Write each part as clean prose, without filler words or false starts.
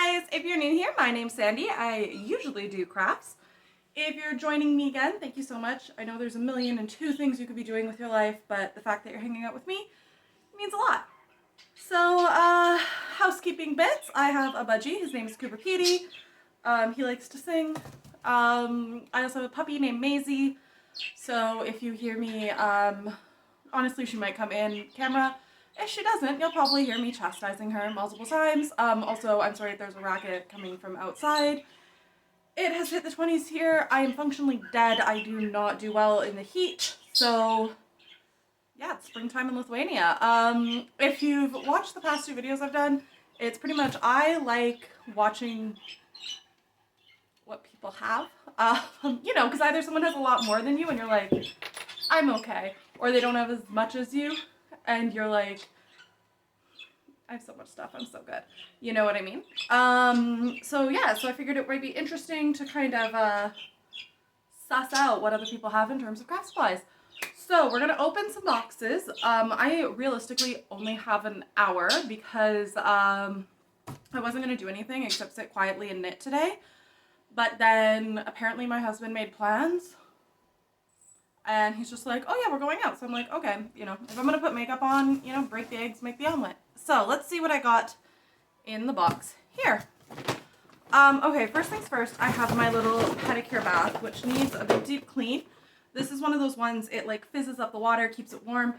guys! If you're new here, my name's Sandy. I usually do crafts. If you're joining me again, thank you so much. I know there's a million and two things you could be doing with your life, but the fact that you're hanging out with me means a lot. So, housekeeping bits. I have a budgie. His name is Cooper Petey. He likes to sing. I also have a puppy named Maisie. So if you hear me, honestly, she might come in camera. If she doesn't, you'll probably hear me chastising her multiple times. Also, I'm sorry if there's a racket coming from outside. It has hit the 20s here. I am functionally dead. I do not do well in the heat. So, yeah, it's springtime in Lithuania. If you've watched the past two videos I've done, it's pretty much I like watching what people have. You know, because either someone has a lot more than you and you're like, I'm okay. Or they don't have as much as you and you're like, I have so much stuff, I'm so good. You know what I mean? So yeah, so I figured it might be interesting to kind of suss out what other people have in terms of craft supplies. So we're gonna open some boxes. I realistically only have an hour because I wasn't gonna do anything except sit quietly and knit today. But then apparently my husband made plans. And he's just like, oh yeah, we're going out. So I'm like, okay, you know, if I'm going to put makeup on, you know, break the eggs, make the omelet. So let's see what I got in the box here. Okay, first things first, I have my little pedicure bath, which needs a big deep clean. This is one of those ones, it like fizzes up the water, keeps it warm.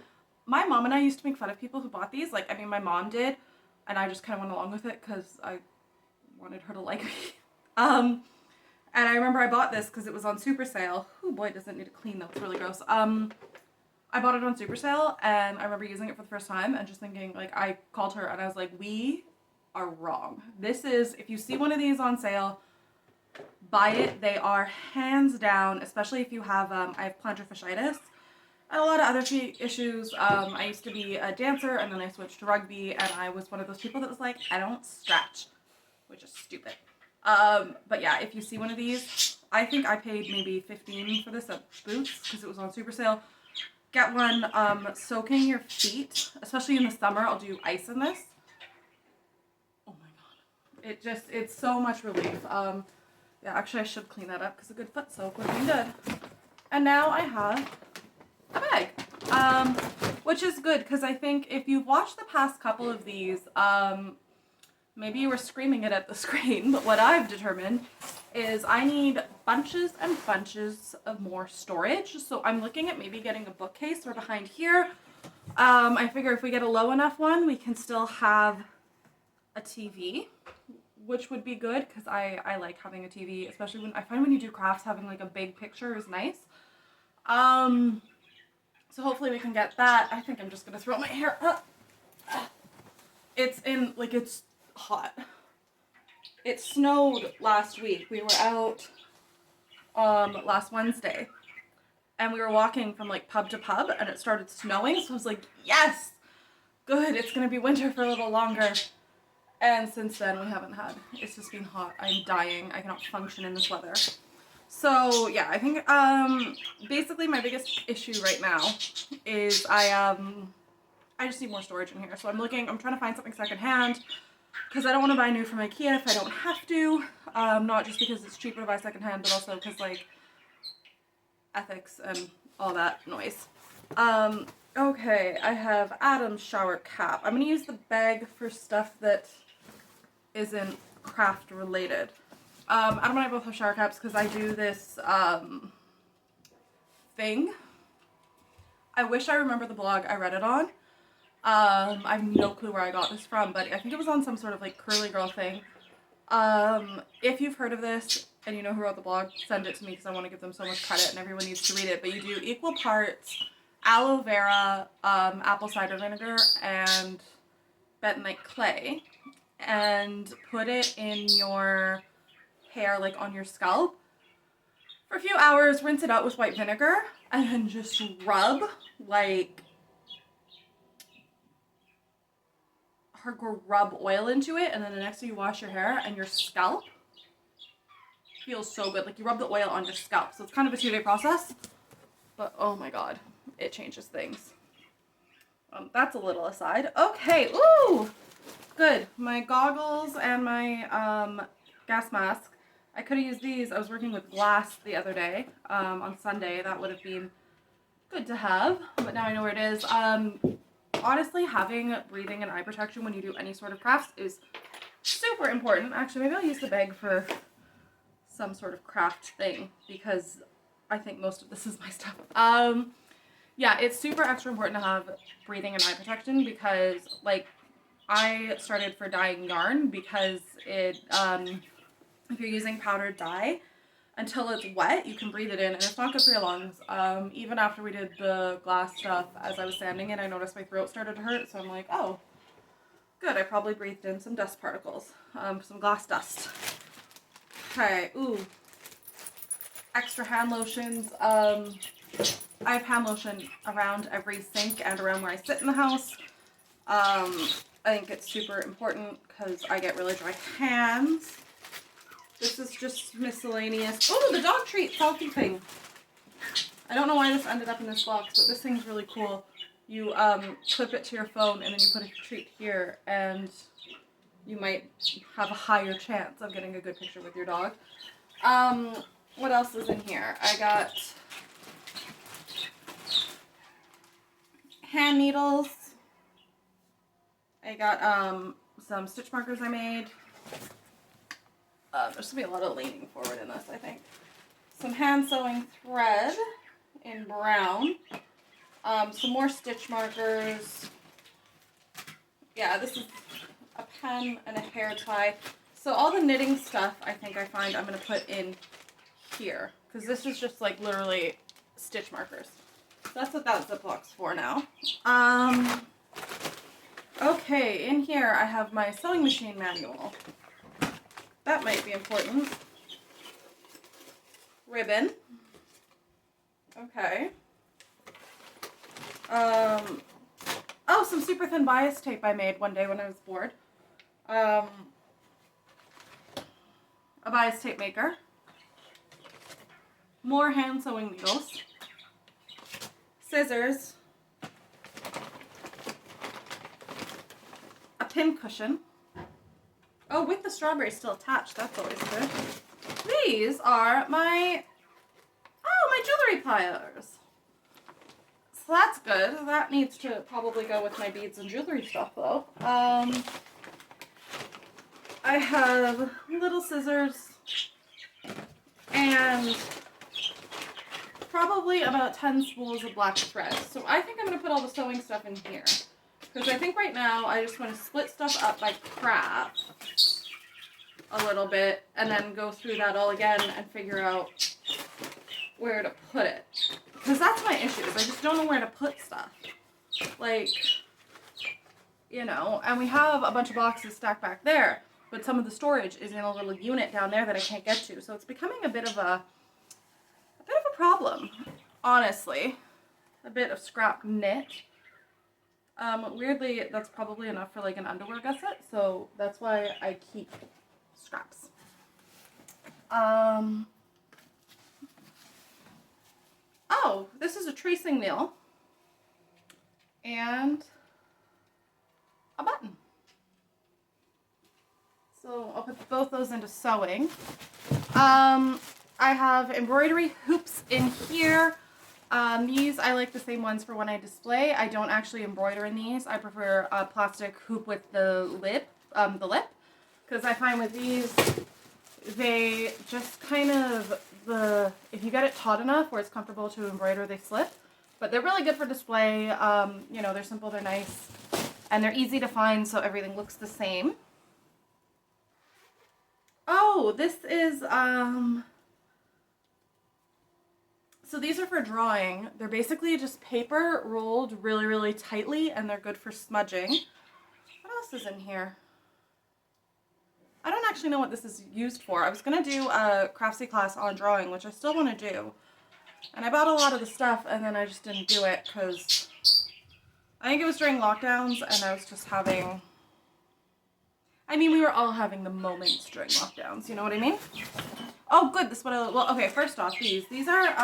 My mom and I used to make fun of people who bought these. Like, I mean, my mom did, and I just kind of went along with it because I wanted her to like me. And I remember I bought this because it was on super sale. Oh boy, does it need to clean though, it's really gross. I bought it on super sale and I remember using it for the first time and just thinking, like, I called her and I was like, we are wrong. This is, if you see one of these on sale, buy it. They are hands down, especially if you have, I have plantar fasciitis and a lot of other feet issues. I used to be a dancer and then I switched to rugby and I was one of those people that was like, I don't stretch, which is stupid. But yeah, if you see one of these, I think I paid maybe $15 for this at Boots because it was on super sale. Get one, soaking your feet, especially in the summer. I'll do ice in this. Oh my god. It's so much relief. Yeah, actually I should clean that up because a good foot soak would be good. And now I have a bag, which is good because I think if you've watched the past couple of these, maybe you were screaming it at the screen, but what I've determined is I need bunches and bunches of more storage. So I'm looking at maybe getting a bookcase or behind here. I figure if we get a low enough one, we can still have a TV, which would be good because I like having a TV, especially when I find when you do crafts, having like a big picture is nice. So hopefully we can get that. I think I'm just gonna throw my hair up. It's in, like, it's hot. It snowed last week. We were out last Wednesday and we were walking from like pub to pub and it started snowing, so I was like, yes, good, it's gonna be winter for a little longer. And since then we haven't had, it's just been hot. I'm dying. I cannot function in this weather. So yeah, I think basically my biggest issue right now is I just need more storage in here. So I'm trying to find something secondhand because I don't want to buy new from IKEA if I don't have to. Not just because it's cheaper to buy secondhand, but also because, like, ethics and all that noise. Okay, I have Adam's shower cap. I'm going to use the bag for stuff that isn't craft related. Adam and I both have shower caps because I do this thing. I wish I remember the blog I read it on. I have no clue where I got this from, but I think it was on some sort of like curly girl thing. If you've heard of this and you know who wrote the blog, send it to me because I want to give them so much credit and everyone needs to read it. But you do equal parts aloe vera, apple cider vinegar, and bentonite clay, and put it in your hair, like on your scalp, for a few hours. Rinse it out with white vinegar, and then just rub like hardcore rub oil into it, and then the next day you wash your hair and your scalp feels so good. Like, you rub the oil on your scalp. So it's kind of a 2-day process, but oh my god, it changes things. That's a little aside. Okay, ooh, good. my goggles and my gas mask. I could have used these. I was working with glass the other day on Sunday. That would have been good to have, but now I know where it is. Honestly, having breathing and eye protection when you do any sort of crafts is super important. Actually, maybe I'll use the bag for some sort of craft thing because I think most of this is my stuff. Yeah, it's super extra important to have breathing and eye protection because, like, I started for dyeing yarn because it, if you're using powdered dye, until it's wet, you can breathe it in, and it's not good for your lungs. Even after we did the glass stuff, as I was sanding it, I noticed my throat started to hurt, so I'm like, oh, good, I probably breathed in some dust particles, some glass dust. Okay, ooh, extra hand lotions. I have hand lotion around every sink and around where I sit in the house. I think it's super important because I get really dry hands. This is just miscellaneous. Oh, the dog treat selfie thing. I don't know why this ended up in this box, but this thing's really cool. You clip it to your phone and then you put a treat here and you might have a higher chance of getting a good picture with your dog. What else is in here? I got hand needles. I got some stitch markers I made. There's going to be a lot of leaning forward in this, I think. Some hand sewing thread in brown. Some more stitch markers. Yeah, this is a pen and a hair tie. So all the knitting stuff I think I find I'm going to put in here. Because this is just like literally stitch markers. So that's what that Ziploc's for now. Okay, in here I have my sewing machine manual. That might be important. Ribbon. Okay. Oh, some super thin bias tape I made one day when I was bored. A bias tape maker. More hand sewing needles. Scissors. A pin cushion. Oh, with the strawberry still attached. That's always good. These are my jewelry pliers. So that's good. That needs to probably go with my beads and jewelry stuff, though. I have little scissors and probably about 10 spools of black thread. So I think I'm going to put all the sewing stuff in here. Because I think right now I just want to split stuff up by craft a little bit and then go through that all again and figure out where to put it. Because that's my issue, is I just don't know where to put stuff. Like, you know, and we have a bunch of boxes stacked back there, but some of the storage is in a little unit down there that I can't get to. So it's becoming a bit of a problem, honestly. A bit of scrap knit. Weirdly, that's probably enough for like an underwear gusset, so that's why I keep scraps. Oh, this is a tracing nail and a button. So I'll put both those into sewing. I have embroidery hoops in here. These, I like the same ones for when I display. I don't actually embroider in these. I prefer a plastic hoop with the lip, because I find with these, they just kind of, if you get it taut enough where it's comfortable to embroider, they slip. But they're really good for display. You know, they're simple, they're nice, and they're easy to find, so everything looks the same. Oh, this is, so these are for drawing. They're basically just paper rolled really, really tightly, and they're good for smudging. What else is in here? I don't actually know what this is used for. I was going to do a craftsy class on drawing, which I still want to do. And I bought a lot of the stuff, and then I just didn't do it because I think it was during lockdowns, and I was just having... I mean, we were all having the moments during lockdowns, you know what I mean? Oh, good, this is what I... Well, okay, first off, these are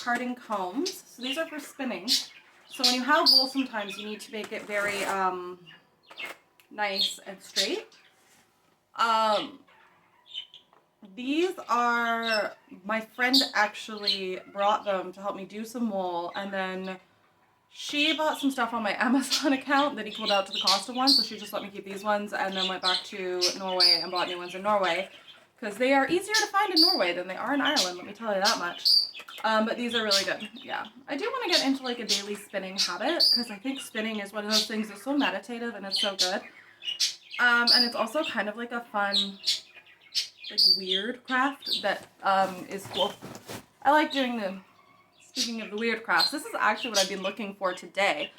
carding combs. So these are for spinning. So when you have wool, sometimes you need to make it very nice and straight. These are, my friend actually brought them to help me do some wool, and then she bought some stuff on my Amazon account that equaled out to the cost of one, so she just let me keep these ones and then went back to Norway and bought new ones in Norway, because they are easier to find in Norway than they are in Ireland, let me tell you that much. But these are really good. Yeah. I do want to get into like a daily spinning habit, because I think spinning is one of those things that's so meditative and it's so good. And it's also kind of like a fun, like weird craft that is cool. I like doing the, speaking of the weird crafts, this is actually what I've been looking for today.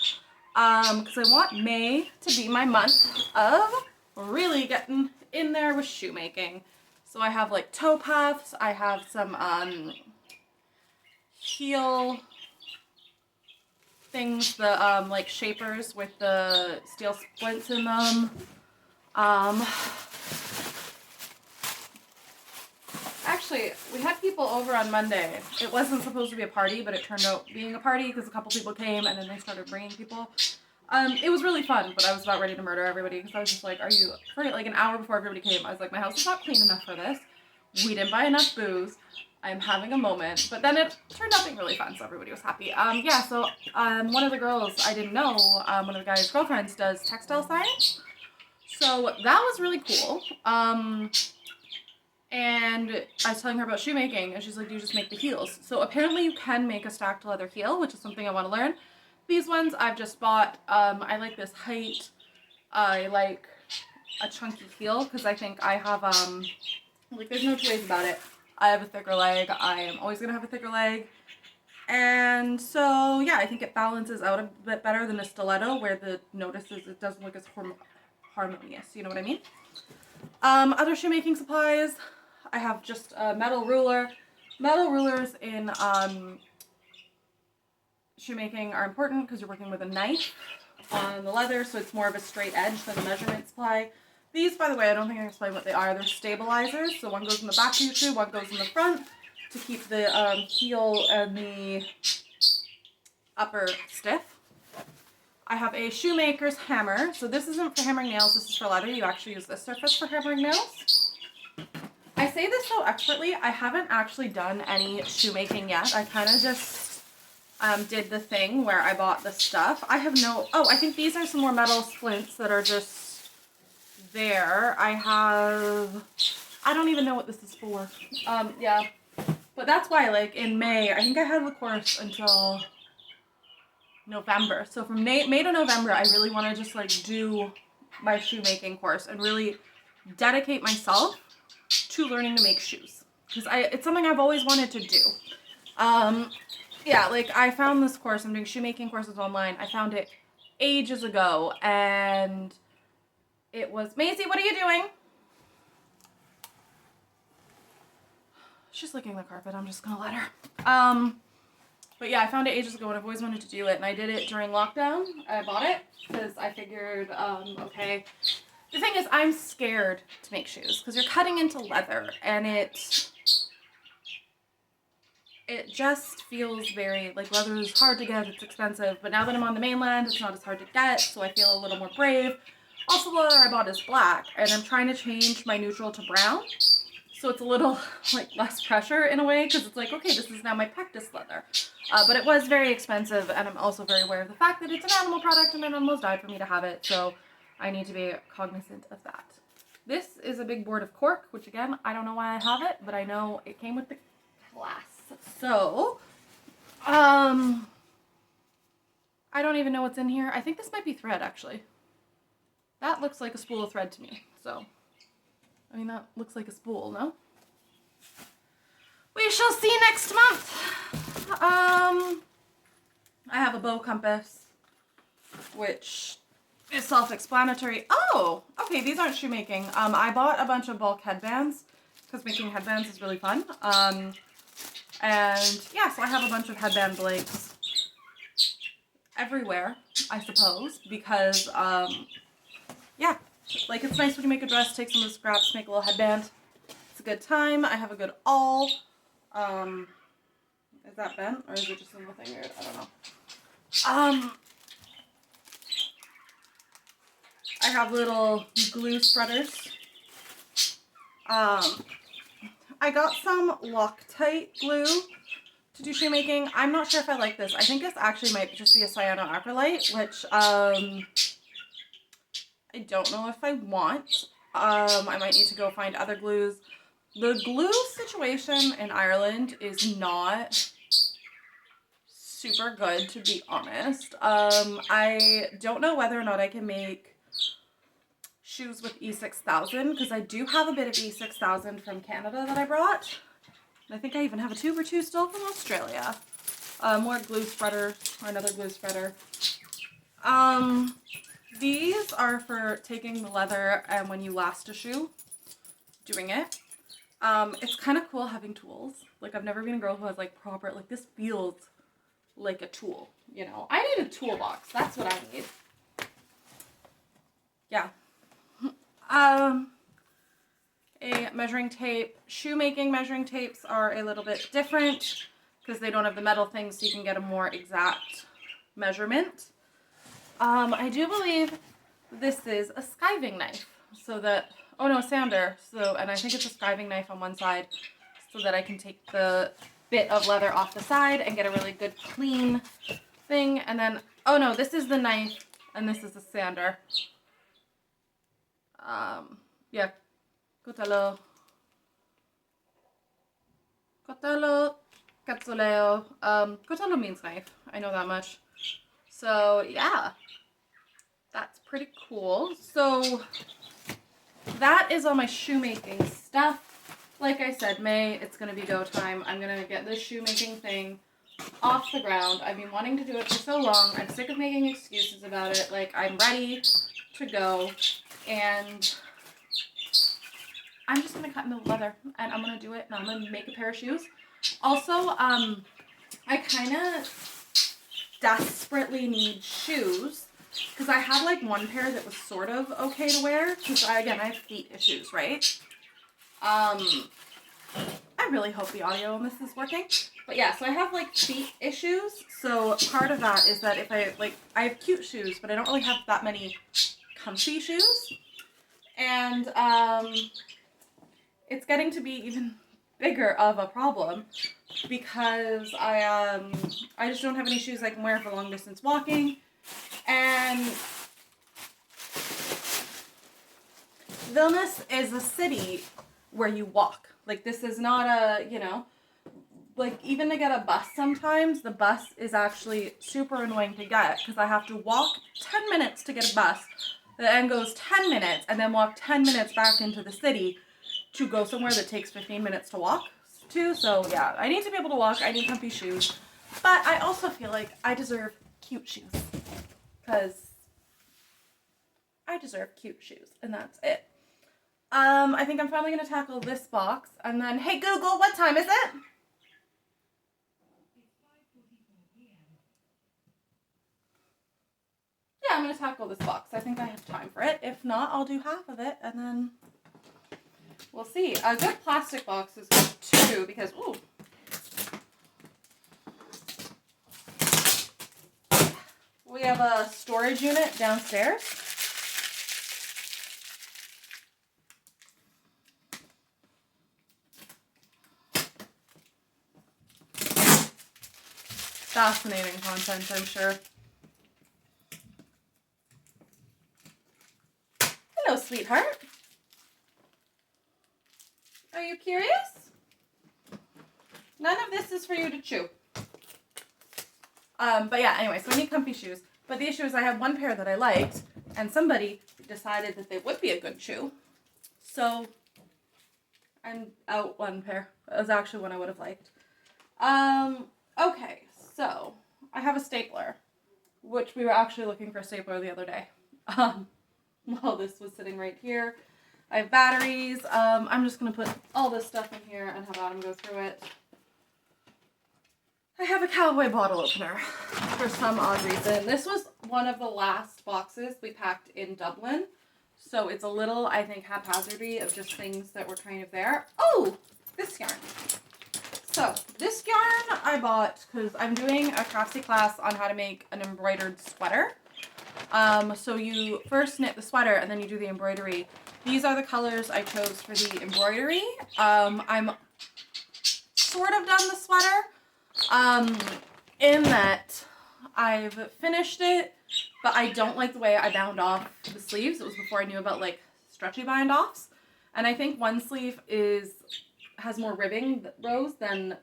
Because I want May to be my month of really getting in there with shoemaking. So I have like toe puffs, I have some heel things, the like shapers with the steel splints in them. Actually, we had people over on Monday. It wasn't supposed to be a party, but it turned out being a party because a couple people came and then they started bringing people. It was really fun, but I was about ready to murder everybody because I was just like, are you, for like an hour before everybody came, I was like, my house is not clean enough for this. We didn't buy enough booze. I'm having a moment. But then it turned out being really fun, so everybody was happy. Yeah, so one of the girls, I didn't know, one of the guy's girlfriends does textile science. So that was really cool. And I was telling her about shoemaking, and she's like, do you just make the heels? So apparently you can make a stacked leather heel, which is something I want to learn. These ones I've just bought. I like this height. I like a chunky heel, because I think I have, like, there's no two ways about it. I have a thicker leg. I am always going to have a thicker leg. And so, yeah, I think it balances out a bit better than a stiletto, where the notice is it doesn't look as harmonious. You know what I mean? Other shoemaking supplies. I have just a metal ruler. Metal rulers in shoemaking are important because you're working with a knife on the leather, so it's more of a straight edge than a measurement supply. These, by the way, I don't think I can explain what they are. They're stabilizers, so one goes in the back of your shoe, one goes in the front to keep the heel and the upper stiff. I have a shoemaker's hammer. So this isn't for hammering nails, this is for leather. You actually use this surface for hammering nails. I say this so expertly, I haven't actually done any shoemaking yet. I kind of just did the thing where I bought the stuff. I have no, oh, I think these are some more metal splints that are just there. I don't even know what this is for. Yeah, but that's why, like, in May, I think I had the course until November. So from May to November, I really want to just like do my shoemaking course and really dedicate myself to learning to make shoes, because it's something I've always wanted to do. Yeah, like I found this course. I'm doing shoemaking courses online. I found it ages ago, and it was Maisie. What are you doing? She's licking the carpet. I'm just gonna let her. But yeah, I found it ages ago and I've always wanted to do it, and I did it during lockdown. I bought it because I figured, okay. The thing is, I'm scared to make shoes because you're cutting into leather, and it just feels very, like, leather is hard to get, it's expensive, but now that I'm on the mainland, it's not as hard to get, so I feel a little more brave. Also, the leather I bought is black, and I'm trying to change my neutral to brown. So it's a little, like, less pressure in a way, because it's like, okay, this is now my practice leather. But it was very expensive, and I'm also very aware of the fact that it's an animal product and it almost died for me to have it, so I need to be cognizant of that. This is a big board of cork, which again, I don't know why I have it, but I know it came with the class. So, I don't even know what's in here. I think this might be thread, actually. That looks like a spool of thread to me, so. I mean, that looks like a spool, no? We shall see next month. I have a bow compass, which is self-explanatory. Oh, okay, these aren't shoemaking. I bought a bunch of bulk headbands because making headbands is really fun. And yeah, so I have a bunch of headband blades everywhere, I suppose, because, yeah. Like, it's nice when you make a dress, take some of the scraps, make a little headband. It's a good time. I have a good awl. Is that bent? Or is it just something weird? I don't know. I have little glue spreaders. I got some Loctite glue to do shoemaking. I'm not sure if I like this. I think this actually might just be a cyanoacrylate, which I don't know if I want. I might need to go find other glues. The glue situation in Ireland is not super good, to be honest. I don't know whether or not I can make shoes with E6000 because I do have a bit of E6000 from Canada that I brought. I think I even have a tube or two still from Australia. More glue spreader, or another glue spreader. These are for taking the leather and when you last a shoe, doing it. It's kind of cool having tools. Like, I've never been a girl who has like proper, like, this feels like a tool, you know. I need a toolbox. That's what I need. Yeah. A measuring tape. Shoemaking measuring tapes are a little bit different because they don't have the metal things, so you can get a more exact measurement. I do believe this is a skiving knife, so that, oh no, a sander. So, and I think it's a skiving knife on one side, so that I can take the bit of leather off the side and get a really good clean thing. And then, oh no, this is the knife, and this is the sander. Yeah, Cotelo, Cazzoleo. Cotelo means knife. I know that much. So yeah, that's pretty cool. So that is all my shoemaking stuff. Like I said, May, it's going to be go time. I'm going to get this shoemaking thing off the ground. I've been wanting to do it for so long. I'm sick of making excuses about it. Like, I'm ready to go. And I'm just going to cut into the leather. And I'm going to do it. And I'm going to make a pair of shoes. Also, I kind of desperately need shoes. Because I had, like, one pair that was sort of okay to wear. Because, again, I have feet issues, right? I really hope the audio on this is working. But yeah, so I have like feet issues. So part of that is that if I have cute shoes, but I don't really have that many comfy shoes. And it's getting to be even bigger of a problem because I just don't have any shoes I can wear for long distance walking. And Vilnius is a city where you walk. Like, this is not a, you know, like, even to get a bus sometimes, the bus is actually super annoying to get because I have to walk 10 minutes to get a bus that then goes 10 minutes and then walk 10 minutes back into the city to go somewhere that takes 15 minutes to walk to. So yeah, I need to be able to walk. I need comfy shoes. But I also feel like I deserve cute shoes because I deserve cute shoes, and that's it. I think I'm finally going to tackle this box, and then, hey Google, what time is it? Yeah, I'm going to tackle this box. I think I have time for it. If not, I'll do half of it, and then we'll see. A good plastic box is good too, because, ooh. We have a storage unit downstairs. Fascinating content, I'm sure. Hello, sweetheart. Are you curious? None of this is for you to chew. But yeah, anyway, so I need comfy shoes. But the issue is I have one pair that I liked, and somebody decided that they would be a good shoe. So I'm out one pair. That was actually one I would have liked. Okay, so I have a stapler, which we were actually looking for a stapler the other day. Well, this was sitting right here. I have batteries. I'm just going to put all this stuff in here and have Adam go through it. I have a cowboy bottle opener for some odd reason. This was one of the last boxes we packed in Dublin. So it's a little, I think, haphazardy of just things that were kind of there. Oh, this yarn. So this yarn I bought because I'm doing a craftsy class on how to make an embroidered sweater. So you first knit the sweater and then you do the embroidery. These are the colors I chose for the embroidery. I'm sort of done the sweater, in that I've finished it, but I don't like the way I bound off the sleeves. It was before I knew about like stretchy bind offs. And I think one sleeve has more ribbing rows than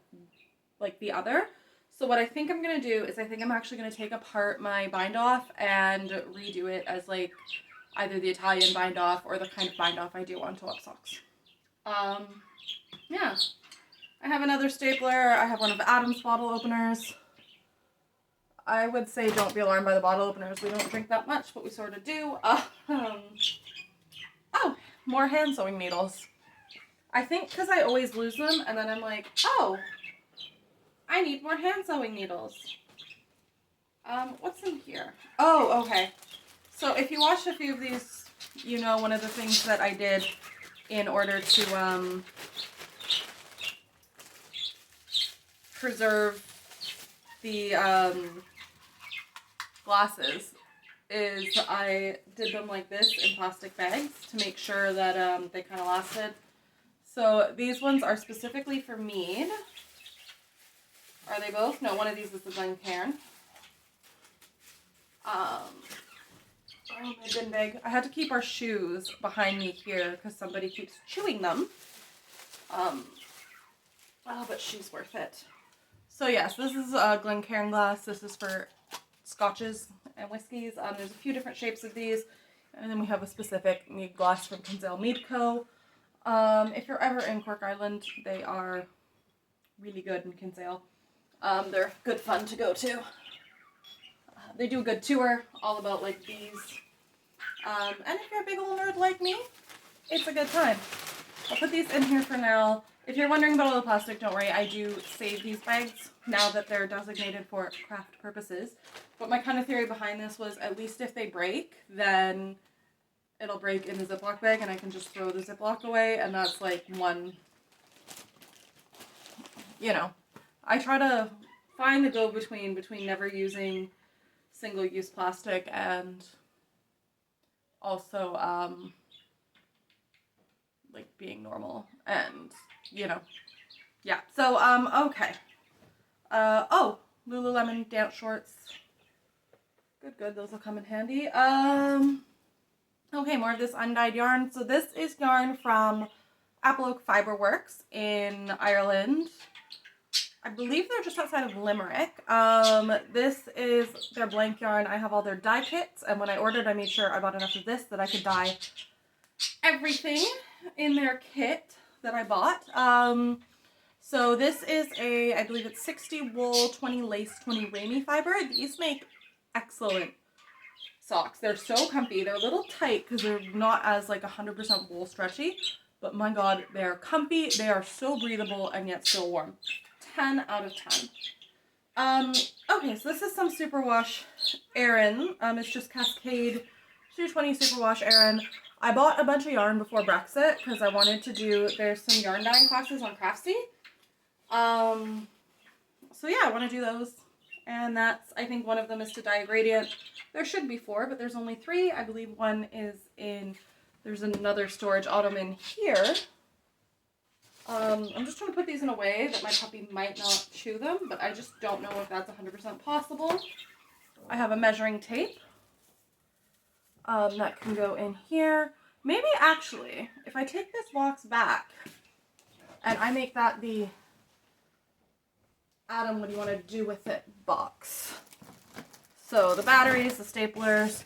like the other. So what I think I'm going to do is I think I'm actually going to take apart my bind off and redo it as like either the Italian bind off or the kind of bind off I do on toe-up socks. Yeah. I have another stapler. I have one of Adam's bottle openers. I would say don't be alarmed by the bottle openers. We don't drink that much, but we sort of do. Oh, more hand sewing needles. I think because I always lose them, and then I'm like, oh, I need more hand sewing needles. What's in here? Oh, okay. So if you watched a few of these, you know one of the things that I did in order to preserve the glasses is I did them like this in plastic bags to make sure that they kind of lasted. So these ones are specifically for mead. Are they both? No, one of these is the Glencairn. Oh, they've been big. I had to keep our shoes behind me here because somebody keeps chewing them. Oh, but she's worth it. So yes, this is a Glencairn glass. This is for scotches and whiskeys. There's a few different shapes of these. And then we have a specific mead glass from Kinsale Mead Co. If you're ever in Cork Island, they are really good in Kinsale. They're good fun to go to. They do a good tour all about like bees. And if you're a big old nerd like me, it's a good time. I'll put these in here for now. If you're wondering about all the plastic, don't worry. I do save these bags now that they're designated for craft purposes. But my kind of theory behind this was at least if they break, then it'll break in the Ziploc bag and I can just throw the Ziploc away. And that's like one, you know, I try to find the go-between between never using single-use plastic and also like being normal and, you know, yeah. So, okay. Oh, Lululemon dance shorts. Good, those will come in handy. Okay, more of this undyed yarn. So this is yarn from Apple Oak Fibre Works in Ireland. I believe they're just outside of Limerick. This is their blank yarn. I have all their dye kits, and when I ordered, I made sure I bought enough of this that I could dye everything in their kit that I bought. So this is I believe it's 60 wool, 20 lace, 20 Ramie fiber. These make excellent socks. They're so comfy. They're a little tight because they're not as like 100% wool stretchy, but my God, they're comfy. They are so breathable and yet still warm. 10 out of 10. Okay, so this is some superwash Aran. It's just Cascade 220 superwash Aran. I bought a bunch of yarn before Brexit because I wanted to there's some yarn dyeing classes on Craftsy. So yeah, I want to do those. And I think one of them is to dye a gradient. There should be 4, but there's only 3. I believe one is there's another storage ottoman here. I'm just trying to put these in a way that my puppy might not chew them, but I just don't know if that's 100% possible. I have a measuring tape that can go in here. Maybe actually, if I take this box back and I make that the Adam, what do you want to do with it box. So the batteries, the staplers.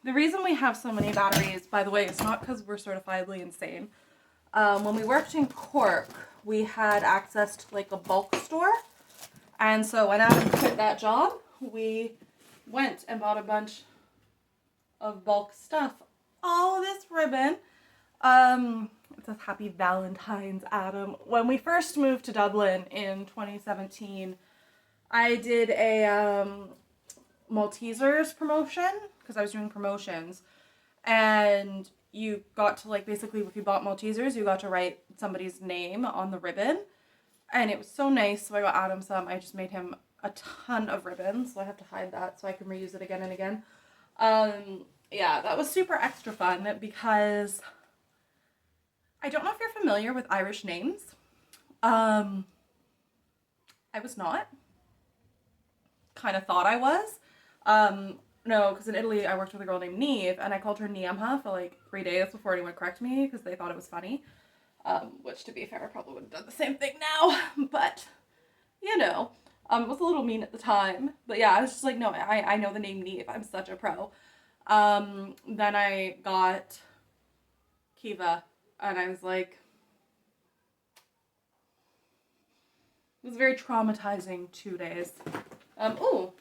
The reason we have so many batteries, by the way, it's not because we're certifiably insane. When we worked in Cork, we had access to like a bulk store. And so when Adam quit that job, we went and bought a bunch of bulk stuff. All this ribbon. It says Happy Valentine's, Adam. When we first moved to Dublin in 2017, I did a Maltesers promotion because I was doing promotions. And you got to like, basically if you bought Maltesers, you got to write somebody's name on the ribbon. And it was so nice. So I got Adam some. I just made him a ton of ribbons. So I have to hide that so I can reuse it again and again. Yeah, that was super extra fun because I don't know if you're familiar with Irish names. I was not. Kind of thought I was. No, because in Italy I worked with a girl named Neve, and I called her Niamha for like 3 days before anyone corrected me because they thought it was funny. Which, to be fair, I probably would have done the same thing now, but, you know, it was a little mean at the time. But yeah, I was just like, no, I know the name Neve. I'm such a pro. Then I got Kiva, and I was like, it was a very traumatizing 2 days. Ooh,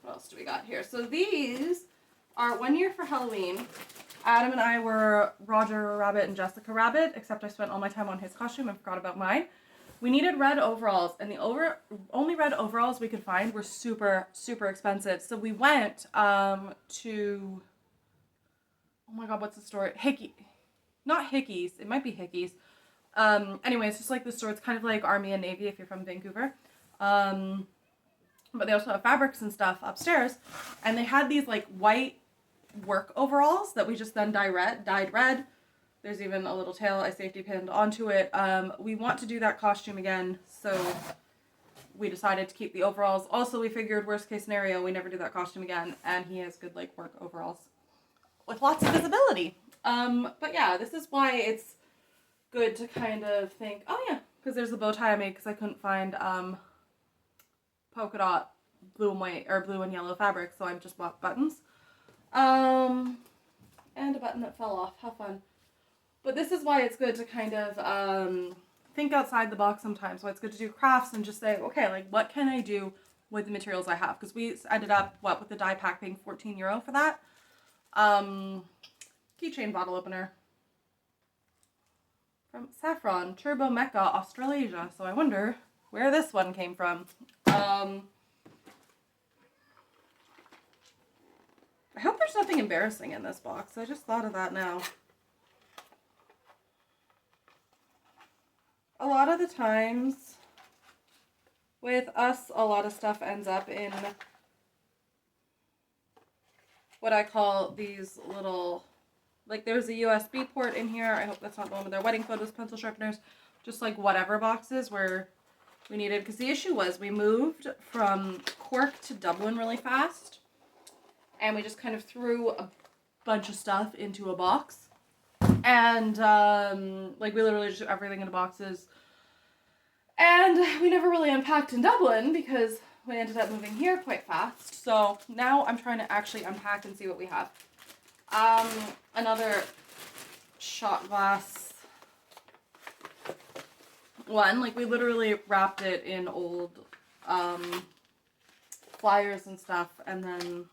what else do we got here? So these are 1 year for Halloween. Adam and I were Roger Rabbit and Jessica Rabbit, except I spent all my time on his costume and forgot about mine. We needed red overalls, and the only red overalls we could find were super, super expensive. So we went to, oh my god, what's the store? Not Hickey's, it might be Hickey's. Anyway, it's just like the store. It's kind of like Army and Navy if you're from Vancouver. But they also have fabrics and stuff upstairs, and they had these like white work overalls that we just then dyed red. There's even a little tail I safety pinned onto it. We want to do that costume again, so we decided to keep the overalls. Also, we figured worst case scenario, we never do that costume again, and he has good like work overalls with lots of visibility. But yeah, this is why it's good to kind of think, oh yeah, because there's the bow tie I made because I couldn't find polka dot blue and white or blue and yellow fabric, so I just bought buttons. And a button that fell off. How fun. But this is why it's good to kind of think outside the box sometimes. Why it's good to do crafts and just say, okay, like what can I do with the materials I have? Because we ended up, with the die pack paying €14 for that. Keychain bottle opener. From Saffron, Turbo Mecha, Australasia. So I wonder where this one came from. I hope there's nothing embarrassing in this box. I just thought of that now. A lot of the times with us, a lot of stuff ends up in what I call these little, like there's a USB port in here. I hope that's not the one with their wedding photos, pencil sharpeners, just like whatever boxes where we needed, because the issue was we moved from Cork to Dublin really fast. And we just kind of threw a bunch of stuff into a box. And, like, we literally just threw everything into boxes. And we never really unpacked in Dublin because we ended up moving here quite fast. So now I'm trying to actually unpack and see what we have. Another shot glass one. Like, we literally wrapped it in old flyers and stuff. And then...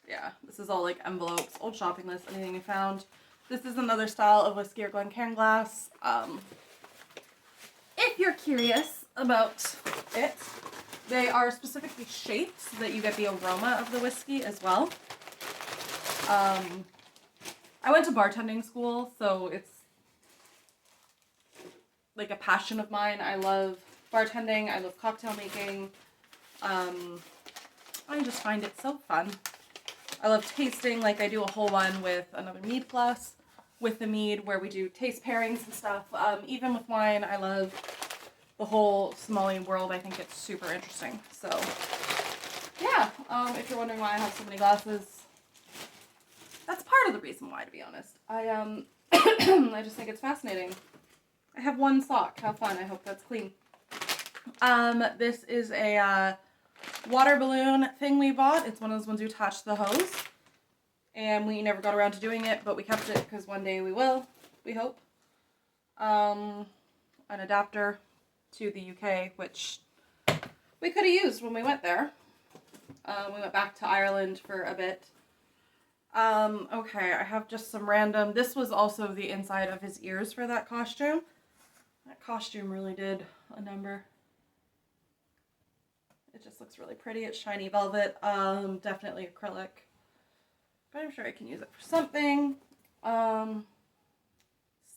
yeah, this is all like envelopes, old shopping lists, anything you found. This is another style of whiskey or Glencairn glass. If you're curious about it, they are specifically shaped so that you get the aroma of the whiskey as well. I went to bartending school, so it's like a passion of mine. I love bartending. I love cocktail making. I just find it so fun. I love tasting. Like I do a whole one with another Mead Plus with the mead where we do taste pairings and stuff. Even with wine, I love the whole sommelier world. I think it's super interesting. So yeah, if you're wondering why I have so many glasses, that's part of the reason why, to be honest. I I just think it's fascinating. I have one sock. How fun. I hope that's clean. This is a water balloon thing we bought. It's one of those ones you attach to the hose. And we never got around to doing it, but we kept it because one day we will, we hope. An adapter to the UK, which we could have used when we went there. We went back to Ireland for a bit. Okay, I have just some random... This was also the inside of his ears for that costume. That costume really did a number. It just looks really pretty. It's shiny velvet. Definitely acrylic. but I'm sure I can use it for something.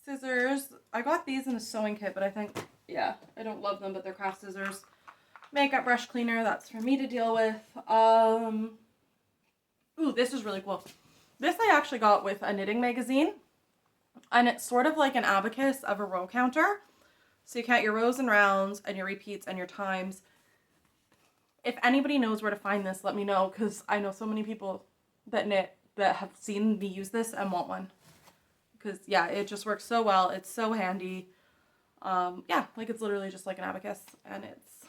Scissors. I got these in a sewing kit, but I think, yeah, I don't love them, but they're craft scissors. Makeup brush cleaner, that's for me to deal with. Ooh, this is really cool. This I actually got with a knitting magazine, and it's sort of like an abacus of a row counter. So you count your rows and rounds and your repeats and your times. If anybody knows where to find this, let me know, because I know so many people that knit that have seen me use this and want one. Because, yeah, it just works so well. It's so handy. Yeah, like it's literally just like an abacus, and it's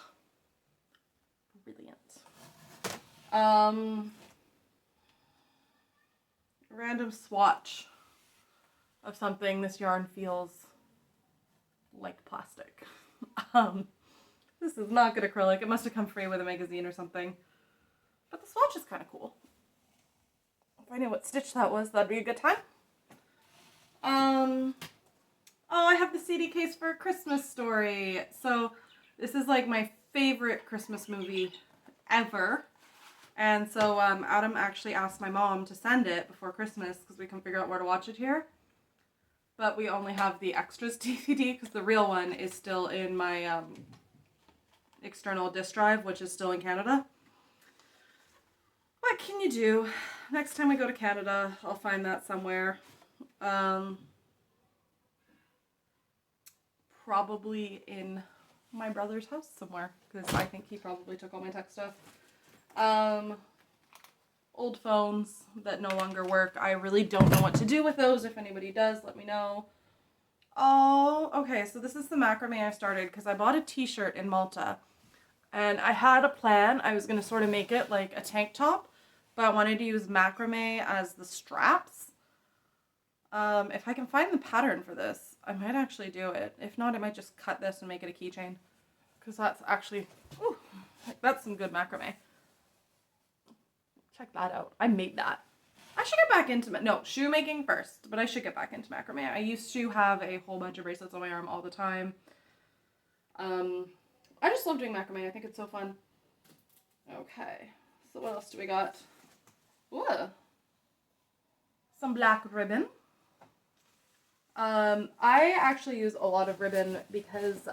brilliant. Random swatch of something. This yarn feels like plastic. This is not good acrylic. It must have come free with a magazine or something. But the swatch is kind of cool. If I knew what stitch that was, that'd be a good time. Oh, I have the CD case for A Christmas Story. So this is like my favorite Christmas movie ever. And so Adam actually asked my mom to send it before Christmas because we couldn't figure out where to watch it here. But we only have the extras DVD because the real one is still in my external disk drive, which is still in Canada. What can you do? Next time we go to Canada, I'll find that somewhere. Probably in my brother's house somewhere, because I think he probably took all my tech stuff. Old phones that no longer work. I really don't know what to do with those. If anybody does, let me know. Oh, okay, so this is the macrame I started because I bought a t-shirt in Malta, and I had a plan. I was going to sort of make it like a tank top, but I wanted to use macrame as the straps. If I can find the pattern for this, I might actually do it. If not, I might just cut this and make it a keychain, because that's actually, ooh, that's some good macrame. Check that out. I made that. I should get back into shoemaking first, but I should get back into macrame. I used to have a whole bunch of bracelets on my arm all the time. I just love doing macrame. I think it's so fun. Okay, so what else do we got? Ooh, some black ribbon. I actually use a lot of ribbon because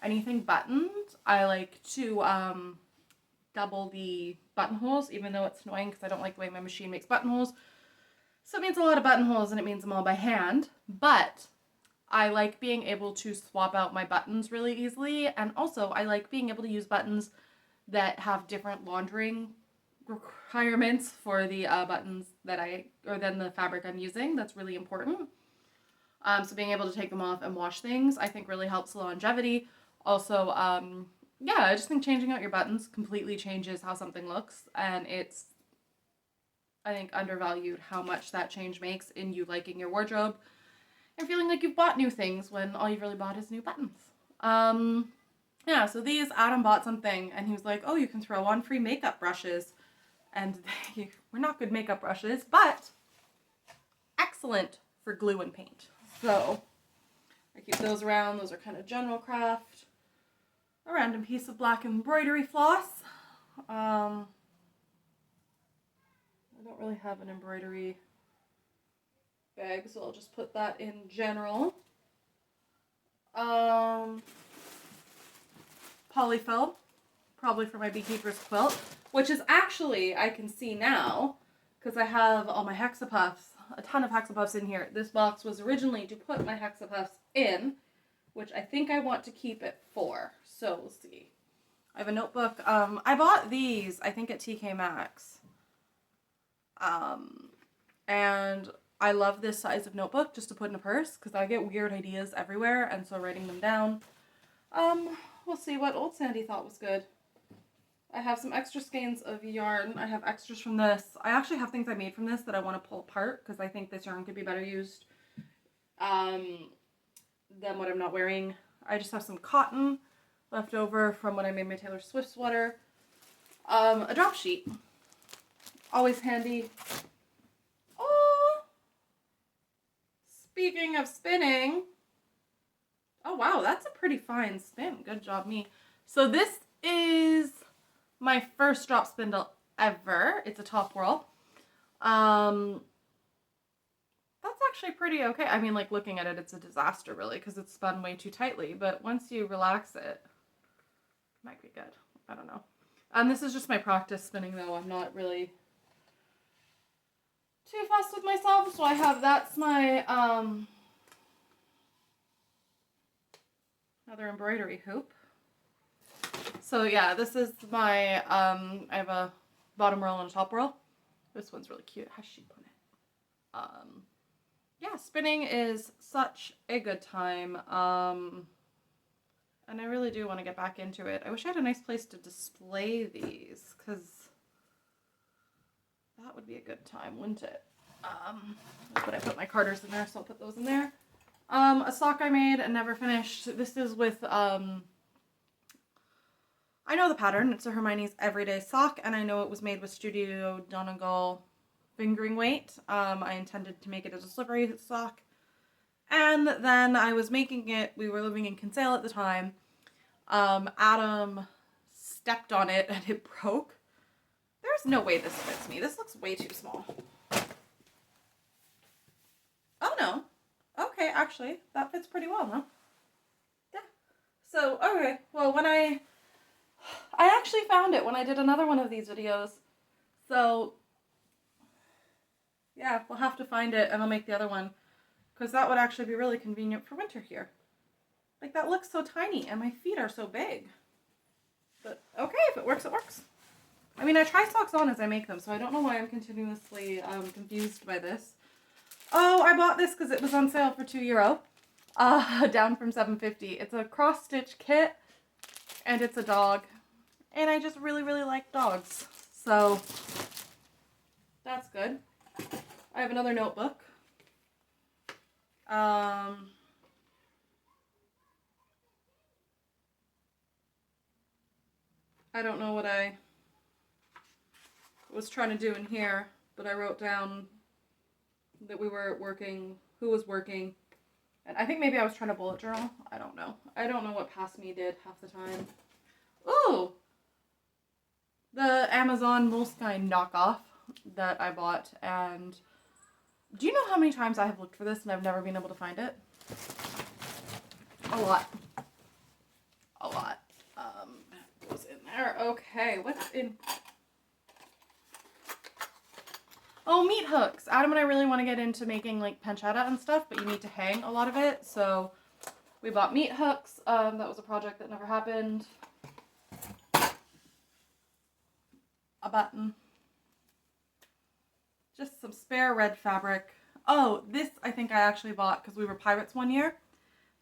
anything buttoned, I like to double the buttonholes, even though it's annoying because I don't like the way my machine makes buttonholes. So it means a lot of buttonholes, and it means them all by hand. But I like being able to swap out my buttons really easily, and also I like being able to use buttons that have different laundering requirements for the buttons than the fabric I'm using. That's really important. So being able to take them off and wash things, I think really helps the longevity. Also, yeah, I just think changing out your buttons completely changes how something looks, and it's, I think, undervalued how much that change makes in you liking your wardrobe and feeling like you've bought new things when all you've really bought is new buttons. Yeah, so these, Adam bought something, and he was like, oh, you can throw on free makeup brushes, and they were not good makeup brushes, but excellent for glue and paint. So I keep those around. Those are kind of general craft. A random piece of black embroidery floss. I don't really have an embroidery bag, so I'll just put that in general. Polyfill, probably for my beekeeper's quilt, which is actually, I can see now, because I have all my hexapuffs, a ton of hexapuffs in here. This box was originally to put my hexapuffs in, which I think I want to keep at 4. So we'll see. I have a notebook. I bought these, I think, at TK Maxx. And I love this size of notebook just to put in a purse because I get weird ideas everywhere, and so writing them down. We'll see what old Sandy thought was good. I have some extra skeins of yarn. I have extras from this. I actually have things I made from this that I want to pull apart because I think this yarn could be better used than what I'm not wearing. I just have some cotton left over from when I made my Taylor Swift sweater. A drop sheet. Always handy. Oh! Speaking of spinning. Oh wow, that's a pretty fine spin. Good job, me. So this is my first drop spindle ever. It's a top whirl. That's actually pretty okay. I mean, like, looking at it, it's a disaster, really, because it's spun way too tightly. But once you relax it, it might be good. I don't know. This is just my practice spinning, though. I'm not really too fussed with myself. So I have, that's my, another embroidery hoop. So yeah, this is my, I have a bottom roll and a top roll. This one's really cute. Has sheep on it. Yeah, spinning is such a good time. And I really do want to get back into it. I wish I had a nice place to display these, because that would be a good time, wouldn't it? But I put my Carters in there, so I'll put those in there. A sock I made and never finished. This is with, I know the pattern. It's a Hermione's Everyday Sock, and I know it was made with Studio Donegal fingering weight. I intended to make it as a slippery sock. And then I was making it, we were living in Kinsale at the time. Adam stepped on it and it broke. There's no way this fits me. This looks way too small. Oh no. Okay, actually, that fits pretty well, huh? Yeah. So, okay, well, when I actually found it when I did another one of these videos. So, yeah, we'll have to find it and I'll make the other one. Because that would actually be really convenient for winter here. Like, that looks so tiny and my feet are so big. But, okay, if it works, it works. I mean, I try socks on as I make them, so I don't know why I'm continuously confused by this. Oh, I bought this because it was on sale for €2. Down from $7.50. It's a cross-stitch kit, and it's a dog. And I just really, really like dogs. So, that's good. I have another notebook. I don't know what I was trying to do in here, but I wrote down that we were working, who was working, and I think maybe I was trying to bullet journal. I don't know. I don't know what Past Me did half the time. Ooh! The Amazon Moleskine knockoff that I bought, and do you know how many times I have looked for this and I've never been able to find it? A lot. A lot. Goes in there. Okay, what's in... Oh, meat hooks. Adam and I really want to get into making like pancetta and stuff, but you need to hang a lot of it. So we bought meat hooks. That was a project that never happened. A button. Just some spare red fabric. Oh, this I think I actually bought because we were pirates one year.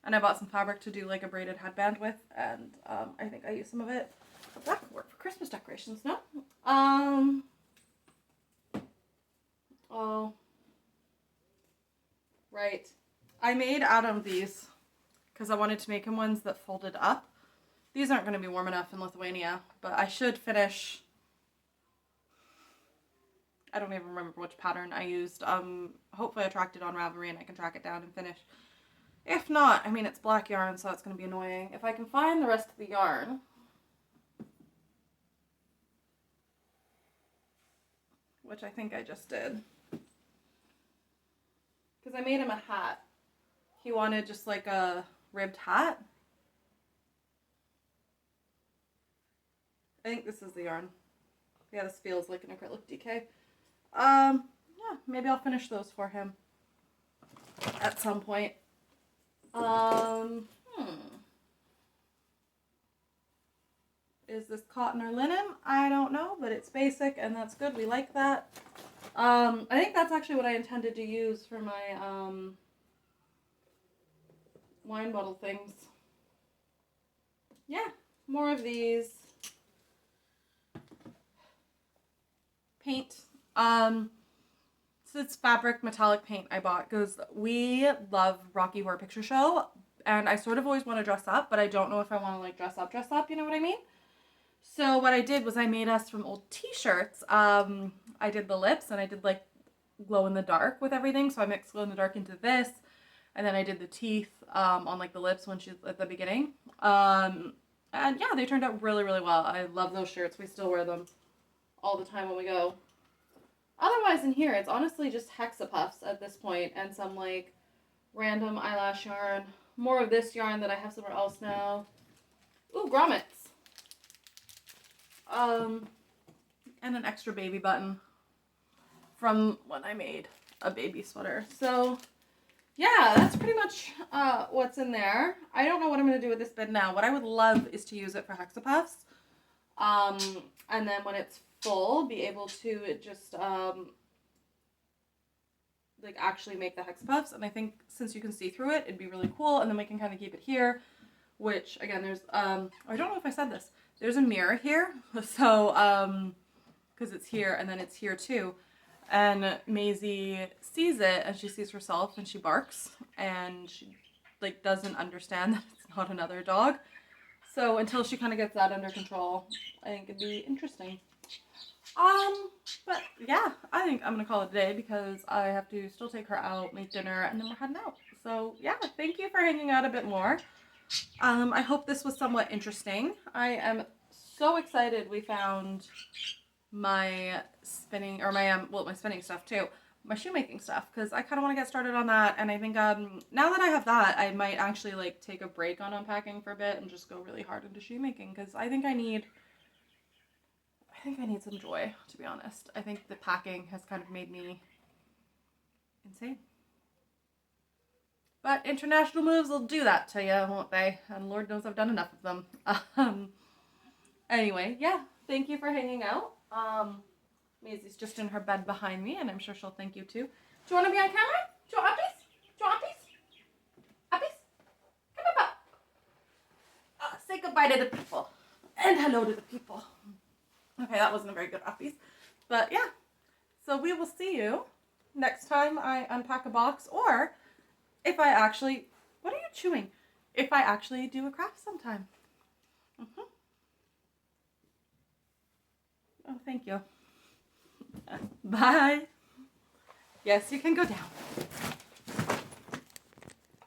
And I bought some fabric to do like a braided headband with. And I think I used some of it. But that could work for Christmas decorations, no? Oh, right. I made Adam these because I wanted to make him ones that folded up. These aren't going to be warm enough in Lithuania, but I should finish. I don't even remember which pattern I used. Hopefully I tracked it on Ravelry and I can track it down and finish. If not, I mean, it's black yarn, so it's going to be annoying. If I can find the rest of the yarn, which I think I just did. Because I made him a hat. He wanted just like a ribbed hat. I think this is the yarn. Yeah, this feels like an acrylic DK. Yeah, maybe I'll finish those for him at some point. Is this cotton or linen? I don't know, but it's basic and that's good. We like that. I think that's actually what I intended to use for my wine bottle things. Yeah, more of these. Paint. So it's fabric metallic paint I bought because we love Rocky Horror Picture Show and I sort of always want to dress up, but I don't know if I want to like dress up, you know what I mean? So what I did was I made us from old t-shirts. I did the lips and I did like glow in the dark with everything. So I mixed glow in the dark into this and then I did the teeth on like the lips when she's at the beginning. And yeah, they turned out really, really well. I love those shirts. We still wear them all the time when we go. Otherwise in here, it's honestly just Hexapuffs at this point and some like random eyelash yarn. More of this yarn that I have somewhere else now. Ooh, grommets. And an extra baby button from when I made a baby sweater. So yeah, that's pretty much what's in there. I don't know what I'm going to do with this bin now. What I would love is to use it for Hexapuffs. And then when it's full, be able to just like actually make the Hexapuffs. And I think since you can see through it, it'd be really cool. And then we can kind of keep it here, which again, there's, I don't know if I said this. There's a mirror here. So, cause it's here and then it's here too. And Maisie sees it and she sees herself and she barks and she like doesn't understand that it's not another dog. So until she kind of gets that under control, I think it'd be interesting. But yeah, I think I'm gonna call it a day because I have to still take her out, make dinner, and then we're heading out. So yeah, thank you for hanging out a bit more. I hope this was somewhat interesting. I am so excited we found my spinning, or my, well, my spinning stuff too. My shoemaking stuff, because I kind of want to get started on that. And I think now that I have that, I might actually like take a break on unpacking for a bit and just go really hard into shoemaking, because I think I need some joy, to be honest. I think the packing has kind of made me insane. But international moves will do that to you, won't they? And Lord knows I've done enough of them. Anyway, yeah, thank you for hanging out. Maisie's just in her bed behind me, and I'm sure she'll thank you too. Do you want to be on camera? Do you want uppies? Do you want uppies? Uppies? Come up. Say goodbye to the people. And hello to the people. Okay, that wasn't a very good uppies. But yeah, so we will see you next time I unpack a box, or if I actually, what are you chewing? If I actually do a craft sometime. Oh, thank you. Bye. Yes, you can go down.